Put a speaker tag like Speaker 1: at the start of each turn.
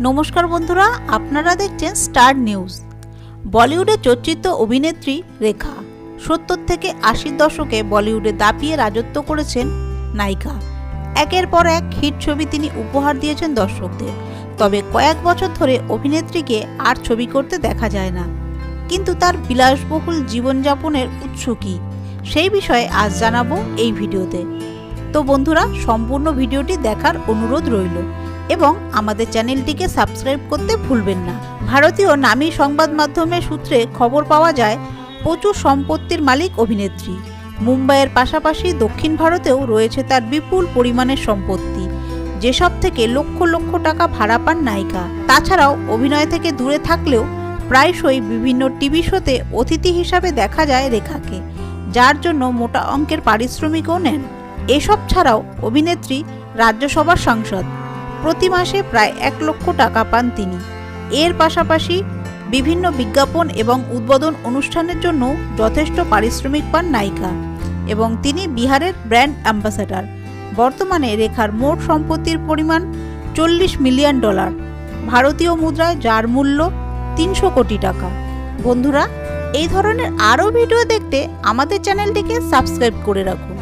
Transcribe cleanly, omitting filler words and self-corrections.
Speaker 1: নমস্কার বন্ধুরা, আপনারা দেখছেন স্টার নিউজ। বলিউডের চর্চিত অভিনেত্রী রেখা 70 থেকে 80 দশকে বলিউডে দাপিয়ে রাজত্ব করেছেন নায়িকা। একের পর এক হিট ছবি তিনি উপহার দিয়েছেন দর্শকদের। তবে কয়েক বছর ধরে অভিনেত্রীকে আর ছবি করতে দেখা যায় না। কিন্তু তার বিলাসবহুল জীবনযাপনের উৎস কী, সেই বিষয়ে আজ জানাবো এই ভিডিওতে। তো বন্ধুরা, সম্পূর্ণ ভিডিওটি দেখার অনুরোধ রইল এবং আমাদের চ্যানেলটিকে সাবস্ক্রাইব করতে ভুলবেন না। ভারতীয় নামী সংবাদ মাধ্যমের সূত্রে খবর পাওয়া যায়, প্রচুর সম্পত্তির মালিক অভিনেত্রী। মুম্বাইয়ের পাশাপাশি দক্ষিণ ভারতেও রয়েছে তার বিপুল পরিমাণের সম্পত্তি, যেসব থেকে লক্ষ লক্ষ টাকা ভাড়া পান নায়িকা। তাছাড়াও অভিনয় থেকে দূরে থাকলেও প্রায়শই বিভিন্ন টিভি শোতে অতিথি হিসাবে দেখা যায় রেখাকে, যার জন্য মোটা অঙ্কের পারিশ্রমিকও নেন। এসব ছাড়াও অভিনেত্রী রাজ্যসভার সাংসদ, প্রতি মাসে প্রায় 1 লক্ষ টাকা পান তিনি। এর পাশাপাশি বিভিন্ন বিজ্ঞাপন এবং উদ্বোধন অনুষ্ঠানের জন্য যথেষ্ট পারিশ্রমিক পান নায়িকা এবং তিনি বিহারের ব্র্যান্ড অ্যাম্বাসেডর। বর্তমানে রেখার মোট সম্পত্তির পরিমাণ $40 মিলিয়ন, ভারতীয় মুদ্রায়, যার মূল্য 300 কোটি টাকা। বন্ধুরা, এই ধরনের আরও ভিডিও দেখতে আমাদের চ্যানেলটিকে সাবস্ক্রাইব করে রাখুন।